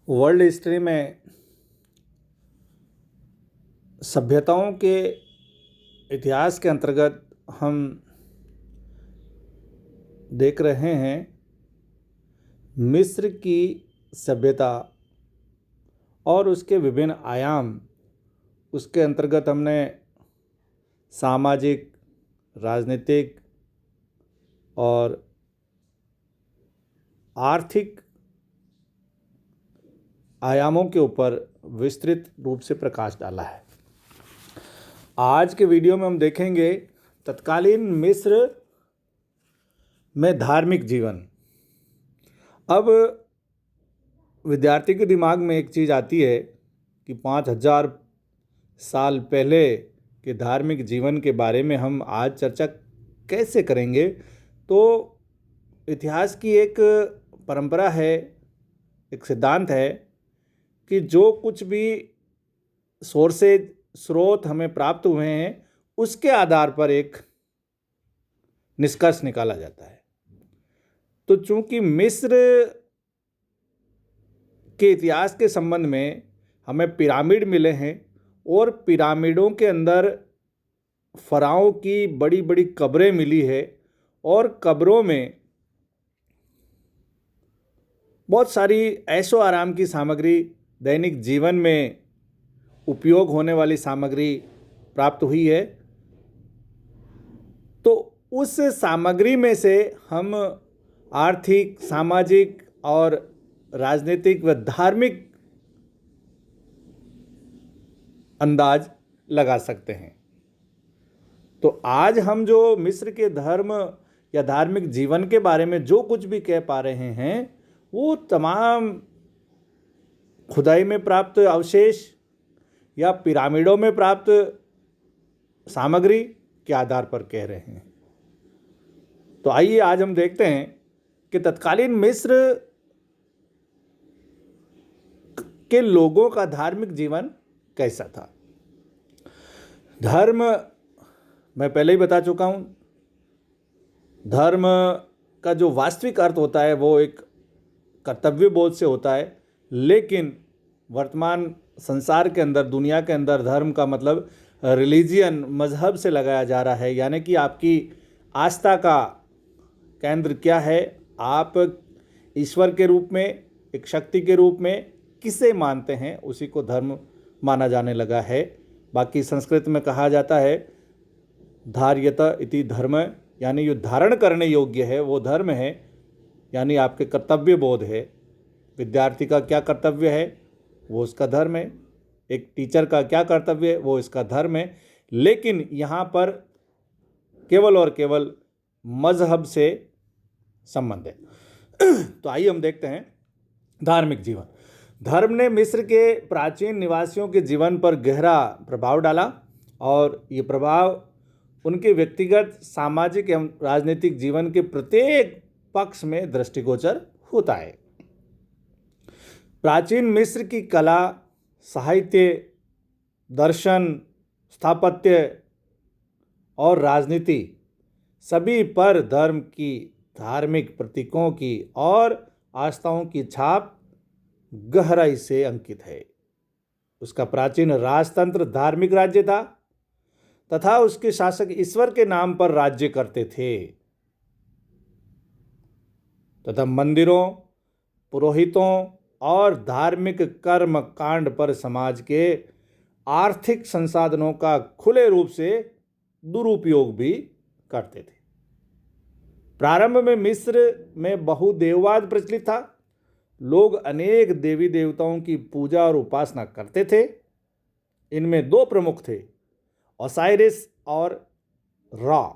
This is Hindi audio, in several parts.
वर्ल्ड हिस्ट्री में सभ्यताओं के इतिहास के अंतर्गत हम देख रहे हैं मिस्र की सभ्यता और उसके विभिन्न आयाम। उसके अंतर्गत हमने सामाजिक, राजनीतिक और आर्थिक आयामों के ऊपर विस्तृत रूप से प्रकाश डाला है। आज के वीडियो में हम देखेंगे तत्कालीन मिस्र में धार्मिक जीवन। अब विद्यार्थी के दिमाग में एक चीज़ आती है कि 5000 साल पहले के धार्मिक जीवन के बारे में हम आज चर्चा कैसे करेंगे। तो इतिहास की एक परंपरा है, एक सिद्धांत है कि जो कुछ भी स्रोत हमें प्राप्त हुए हैं उसके आधार पर एक निष्कर्ष निकाला जाता है। तो चूंकि मिस्र के इतिहास के संबंध में हमें पिरामिड मिले हैं और पिरामिडों के अंदर फराओं की बड़ी बड़ी कब्रें मिली है और कब्रों में बहुत सारी ऐशो आराम की सामग्री, दैनिक जीवन में उपयोग होने वाली सामग्री प्राप्त हुई है। तो उस सामग्री में से हम आर्थिक, सामाजिक और राजनीतिक व धार्मिक अंदाज लगा सकते हैं। तो आज हम जो मिस्र के धर्म या धार्मिक जीवन के बारे में जो कुछ भी कह पा रहे हैं वो तमाम खुदाई में प्राप्त अवशेष या पिरामिडों में प्राप्त सामग्री के आधार पर कह रहे हैं। तो आइए आज हम देखते हैं कि तत्कालीन मिस्र के लोगों का धार्मिक जीवन कैसा था। धर्म मैं पहले ही बता चुका हूं, धर्म का जो वास्तविक अर्थ होता है वो एक कर्तव्य बोध से होता है, लेकिन वर्तमान संसार के अंदर, दुनिया के अंदर धर्म का मतलब रिलीजियन, मजहब से लगाया जा रहा है। यानी कि आपकी आस्था का केंद्र क्या है, आप ईश्वर के रूप में, एक शक्ति के रूप में किसे मानते हैं, उसी को धर्म माना जाने लगा है। बाकी संस्कृत में कहा जाता है धार्यत इति धर्म, यानी जो धारण करने योग्य है वो धर्म है, यानी आपके कर्तव्य बोध है। विद्यार्थी का क्या कर्तव्य है वो उसका धर्म है, एक टीचर का क्या कर्तव्य है वो इसका धर्म है। लेकिन यहाँ पर केवल और केवल मजहब से संबंध है। तो आइए हम देखते हैं धार्मिक जीवन। धर्म ने मिस्र के प्राचीन निवासियों के जीवन पर गहरा प्रभाव डाला और ये प्रभाव उनके व्यक्तिगत, सामाजिक एवं राजनीतिक जीवन के प्रत्येक पक्ष में दृष्टिगोचर होता है। प्राचीन मिस्र की कला, साहित्य, दर्शन, स्थापत्य और राजनीति सभी पर धर्म की, धार्मिक प्रतीकों की और आस्थाओं की छाप गहराई से अंकित है। उसका प्राचीन राजतंत्र धार्मिक राज्य था तथा उसके शासक ईश्वर के नाम पर राज्य करते थे तथा मंदिरों, पुरोहितों और धार्मिक कर्म कांड पर समाज के आर्थिक संसाधनों का खुले रूप से दुरुपयोग भी करते थे। प्रारंभ में मिस्र में बहुदेववाद प्रचलित था। लोग अनेक देवी देवताओं की पूजा और उपासना करते थे। इनमें दो प्रमुख थे, ओसाइरिस और रॉ।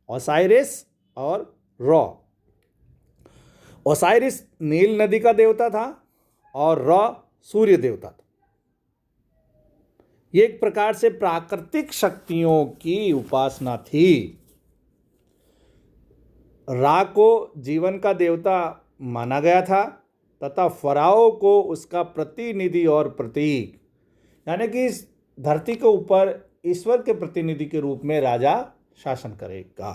ओसाइरिस और रॉ। ओसाइरिस नील नदी का देवता था और रॉ सूर्य देवता था। ये एक प्रकार से प्राकृतिक शक्तियों की उपासना थी। रा को जीवन का देवता माना गया था तथा फराओ को उसका प्रतिनिधि और प्रतीक, यानी कि इस धरती के ऊपर ईश्वर के प्रतिनिधि के रूप में राजा शासन करेगा।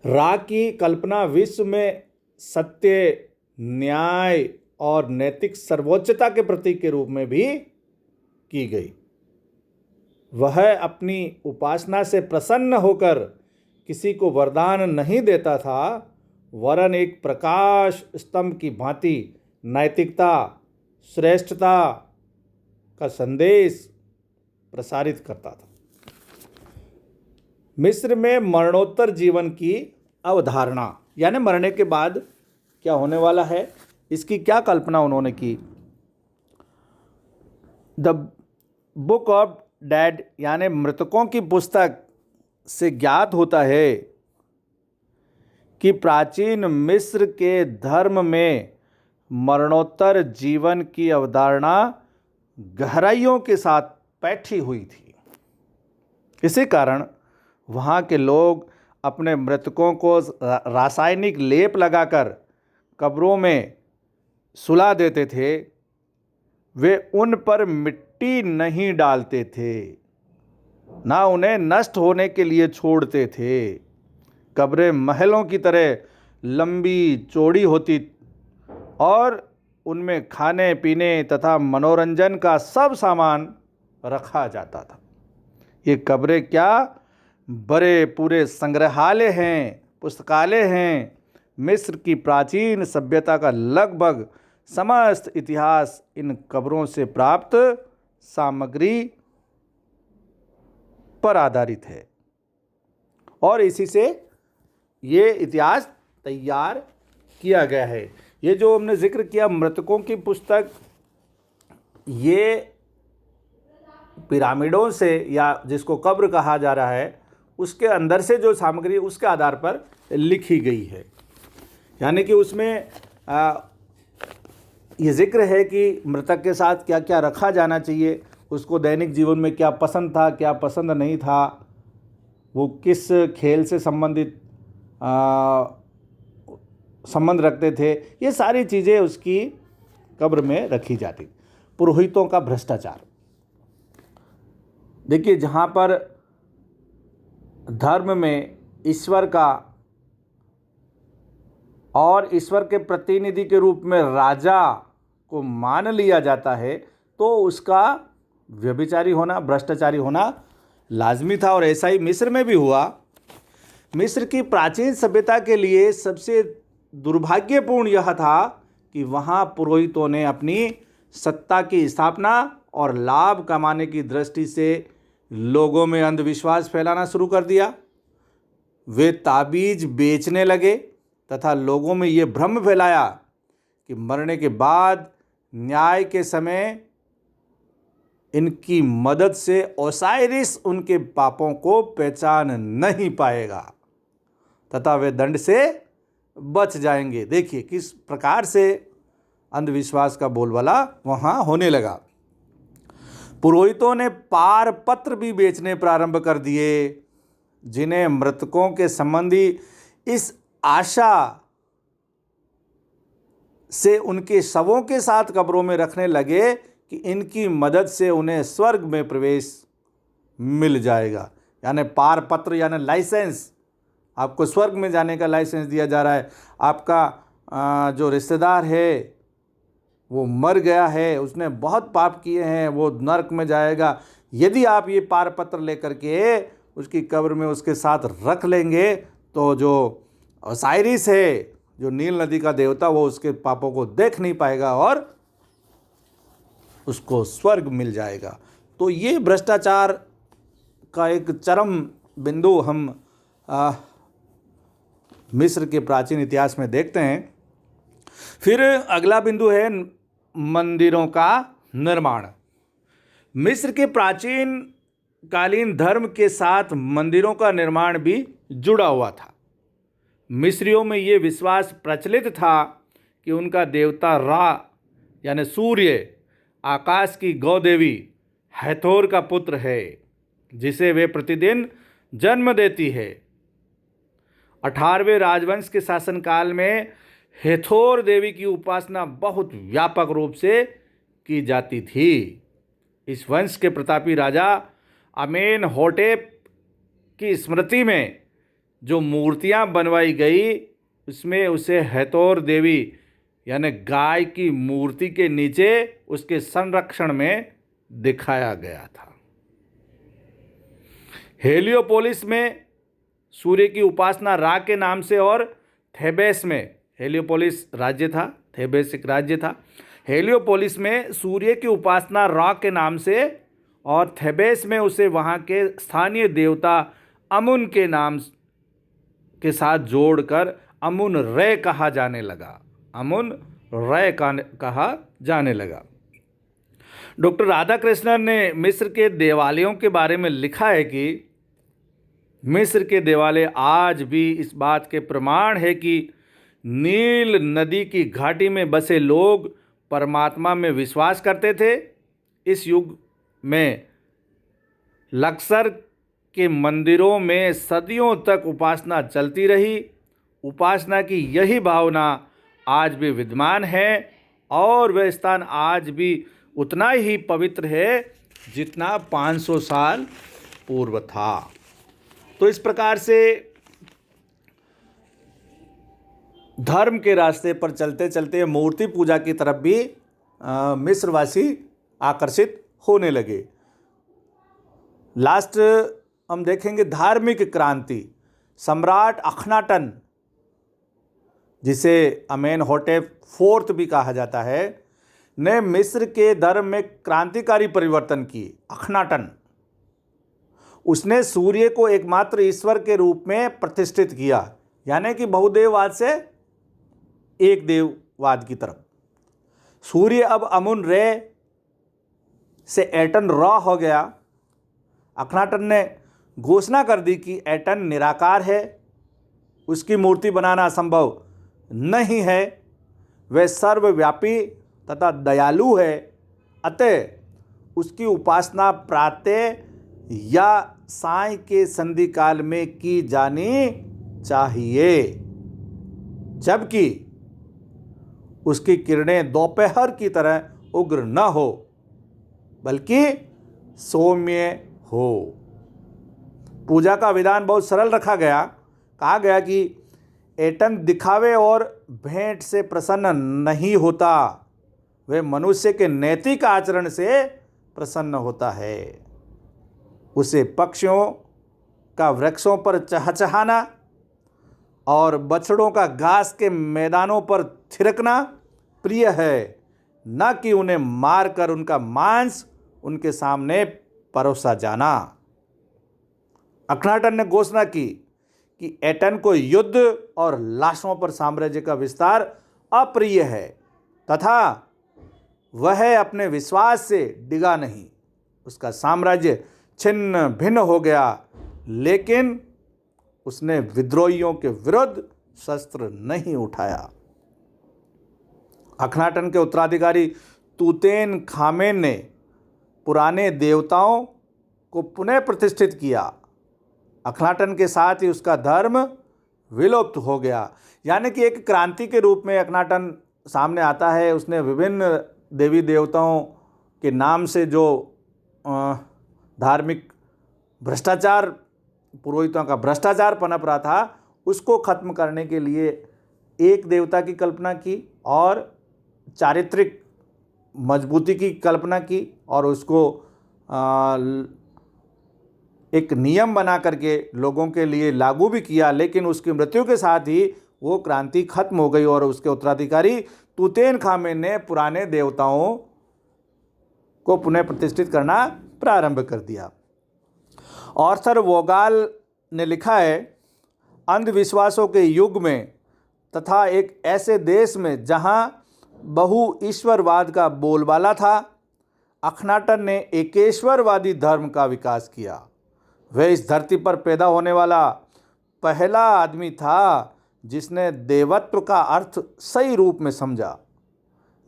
रा की कल्पना विश्व में सत्य, न्याय और नैतिक सर्वोच्चता के प्रतीक के रूप में भी की गई। वह अपनी उपासना से प्रसन्न होकर किसी को वरदान नहीं देता था, वरन एक प्रकाश स्तंभ की भांति नैतिकता, श्रेष्ठता का संदेश प्रसारित करता था। मिस्र में मरणोत्तर जीवन की अवधारणा, यानी मरने के बाद क्या होने वाला है, इसकी क्या कल्पना उन्होंने की। द बुक ऑफ डेड यानी मृतकों की पुस्तक से ज्ञात होता है कि प्राचीन मिस्र के धर्म में मरणोत्तर जीवन की अवधारणा गहराइयों के साथ बैठी हुई थी। इसी कारण वहाँ के लोग अपने मृतकों को रासायनिक लेप लगाकर कब्रों में सुला देते थे। वे उन पर मिट्टी नहीं डालते थे, ना उन्हें नष्ट होने के लिए छोड़ते थे। कब्रें महलों की तरह लंबी चौड़ी होती और उनमें खाने पीने तथा मनोरंजन का सब सामान रखा जाता था। ये कब्रें क्या बड़े पूरे संग्रहालय हैं, पुस्तकालय हैं। मिस्र की प्राचीन सभ्यता का लगभग समस्त इतिहास इन कब्रों से प्राप्त सामग्री पर आधारित है और इसी से ये इतिहास तैयार किया गया है। ये जो हमने जिक्र किया मृतकों की पुस्तक, ये पिरामिडों से या जिसको कब्र कहा जा रहा है उसके अंदर से जो सामग्री उसके आधार पर लिखी गई है। यानी कि उसमें ये जिक्र है कि मृतक के साथ क्या क्या रखा जाना चाहिए, उसको दैनिक जीवन में क्या पसंद था, क्या पसंद नहीं था, वो किस खेल से संबंधित संबंध रखते थे, ये सारी चीज़ें उसकी कब्र में रखी जाती। पुरोहितों का भ्रष्टाचार, देखिए जहाँ पर धर्म में ईश्वर का और ईश्वर के प्रतिनिधि के रूप में राजा को मान लिया जाता है, तो उसका व्यभिचारी होना, भ्रष्टाचारी होना लाजमी था। और ऐसा ही मिस्र में भी हुआ। मिस्र की प्राचीन सभ्यता के लिए सबसे दुर्भाग्यपूर्ण यह था कि वहाँ पुरोहितों ने अपनी सत्ता की स्थापना और लाभ कमाने की दृष्टि से लोगों में अंधविश्वास फैलाना शुरू कर दिया। वे ताबीज बेचने लगे तथा लोगों में ये भ्रम फैलाया कि मरने के बाद न्याय के समय इनकी मदद से ओसाइरिस उनके पापों को पहचान नहीं पाएगा तथा वे दंड से बच जाएंगे। देखिए किस प्रकार से अंधविश्वास का बोलबाला वहाँ होने लगा। पुरोहितों ने पार पत्र भी बेचने प्रारंभ कर दिए, जिन्हें मृतकों के संबंधी इस आशा से उनके शवों के साथ कब्रों में रखने लगे कि इनकी मदद से उन्हें स्वर्ग में प्रवेश मिल जाएगा। यानी पार पत्र यानी लाइसेंस, आपको स्वर्ग में जाने का लाइसेंस दिया जा रहा है। आपका जो रिश्तेदार है वो मर गया है, उसने बहुत पाप किए हैं, वो नरक में जाएगा। यदि आप ये पार पत्र लेकर के उसकी कब्र में उसके साथ रख लेंगे तो जो ओसाइरिस है, जो नील नदी का देवता, वो उसके पापों को देख नहीं पाएगा और उसको स्वर्ग मिल जाएगा। तो ये भ्रष्टाचार का एक चरम बिंदु हम मिस्र के प्राचीन इतिहास में देखते हैं। फिर अगला बिंदु है मंदिरों का निर्माण। मिस्र के प्राचीन कालीन धर्म के साथ मंदिरों का निर्माण भी जुड़ा हुआ था। मिस्रियों में ये विश्वास प्रचलित था कि उनका देवता रा यानी सूर्य आकाश की गौ-देवी हैथोर का पुत्र है, जिसे वे प्रतिदिन जन्म देती है। 18वें राजवंश के शासनकाल में हैथोर देवी की उपासना बहुत व्यापक रूप से की जाती थी। इस वंश के प्रतापी राजा आमेनहोटेप की स्मृति में जो मूर्तियां बनवाई गई उसमें उसे हैथोर देवी यानी गाय की मूर्ति के नीचे उसके संरक्षण में दिखाया गया था। हेलियोपोलिस में सूर्य की उपासना रा के नाम से, और थेबेस में, हेलियोपोलिस राज्य था, थेबेस एक राज्य था। हेलियोपोलिस में सूर्य की उपासना रा के नाम से, और थेबेस में उसे वहाँ के स्थानीय देवता अमुन के नाम के साथ जोड़कर अमुन रे कहा जाने लगा। अमुन रे कहा जाने लगा। डॉक्टर राधाकृष्णन ने मिस्र के देवालयों के बारे में लिखा है कि मिस्र के देवालय आज भी इस बात के प्रमाण है कि नील नदी की घाटी में बसे लोग परमात्मा में विश्वास करते थे। इस युग में लक्सर के मंदिरों में सदियों तक उपासना चलती रही। उपासना की यही भावना आज भी विद्यमान है, और वह स्थान आज भी उतना ही पवित्र है जितना 500 साल पूर्व था। तो इस प्रकार से धर्म के रास्ते पर चलते चलते मूर्ति पूजा की तरफ भी मिस्रवासी आकर्षित होने लगे। लास्ट हम देखेंगे धार्मिक क्रांति। सम्राट अखनाटन, जिसे अमेनहोटेप IV भी कहा जाता है, ने मिस्र के धर्म में क्रांतिकारी परिवर्तन किए। अखनाटन, उसने सूर्य को एकमात्र ईश्वर के रूप में प्रतिष्ठित किया, यानी कि बहुदेववाद से एक देववाद की तरफ। सूर्य अब अमुन रे से एटन रॉ हो गया। अखनाटन ने घोषणा कर दी कि एटन निराकार है, उसकी मूर्ति बनाना संभव नहीं है, वह सर्वव्यापी तथा दयालु है, अतः उसकी उपासना प्रातः या साय के संधि काल में की जानी चाहिए, जबकि उसकी किरणें दोपहर की तरह उग्र न हो बल्कि सौम्य हो। पूजा का विधान बहुत सरल रखा गया। कहा गया कि एटन दिखावे और भेंट से प्रसन्न नहीं होता, वह मनुष्य के नैतिक आचरण से प्रसन्न होता है। उसे पक्षियों का वृक्षों पर चहचहाना और बछड़ों का घास के मैदानों पर थिरकना प्रिय है, न कि उन्हें मारकर उनका मांस उनके सामने परोसा जाना। अखनाटन ने घोषणा की कि एटन को युद्ध और लाशों पर साम्राज्य का विस्तार अप्रिय है तथा वह अपने विश्वास से डिगा नहीं। उसका साम्राज्य छिन्न भिन्न हो गया, लेकिन उसने विद्रोहियों के विरुद्ध शस्त्र नहीं उठाया। अखनाटन के उत्तराधिकारी तूतेन खामेन ने पुराने देवताओं को पुनः प्रतिष्ठित किया। अखनाटन के साथ ही उसका धर्म विलुप्त हो गया, यानी कि एक क्रांति के रूप में अखनाटन सामने आता है। उसने विभिन्न देवी देवताओं के नाम से जो धार्मिक भ्रष्टाचार, पुरोहितों का भ्रष्टाचार पनप रहा था, उसको खत्म करने के लिए एक देवता की कल्पना की और चारित्रिक मजबूती की कल्पना की, और उसको एक नियम बना करके लोगों के लिए लागू भी किया। लेकिन उसकी मृत्यु के साथ ही वो क्रांति खत्म हो गई और उसके उत्तराधिकारी तूतेन खामेन ने पुराने देवताओं को पुनः प्रतिष्ठित करना प्रारंभ कर दिया। ऑर्थर वोगाल ने लिखा है, अंधविश्वासों के युग में तथा एक ऐसे देश में जहां बहु ईश्वरवाद का बोलबाला था, अखनाटन ने एकेश्वरवादी धर्म का विकास किया। वह इस धरती पर पैदा होने वाला पहला आदमी था जिसने देवत्व का अर्थ सही रूप में समझा।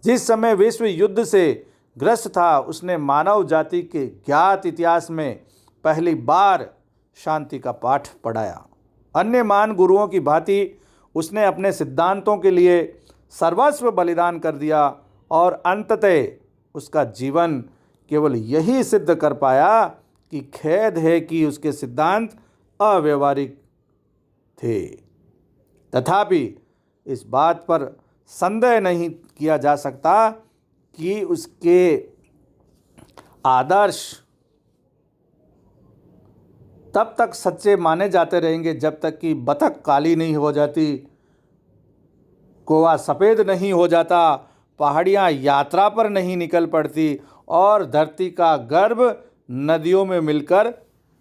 जिस समय विश्व युद्ध से ग्रस्त था, उसने मानव जाति के ज्ञात इतिहास में पहली बार शांति का पाठ पढ़ाया। अन्य महान गुरुओं की भांति उसने अपने सिद्धांतों के लिए सर्वस्व बलिदान कर दिया और अंततः उसका जीवन केवल यही सिद्ध कर पाया कि खेद है कि उसके सिद्धांत अव्यवहारिक थे। तथापि इस बात पर संदेह नहीं किया जा सकता कि उसके आदर्श तब तक सच्चे माने जाते रहेंगे जब तक कि बतख काली नहीं हो जाती, कौवा सफ़ेद नहीं हो जाता, पहाड़ियाँ यात्रा पर नहीं निकल पड़ती और धरती का गर्भ नदियों में मिलकर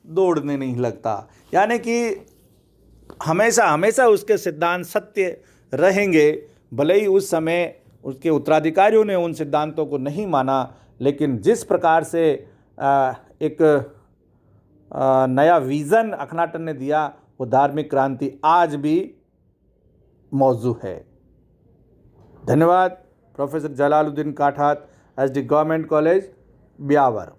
दौड़ने नहीं लगता। यानी कि हमेशा हमेशा उसके सिद्धांत सत्य रहेंगे। भले ही उस समय उसके उत्तराधिकारियों ने उन सिद्धांतों को नहीं माना, लेकिन जिस प्रकार से एक नया विज़न अखनाटन ने दिया, वो धार्मिक क्रांति आज भी मौजूद है। धन्यवाद। Professor Jalaluddin Kathat, SD government college, Beawar.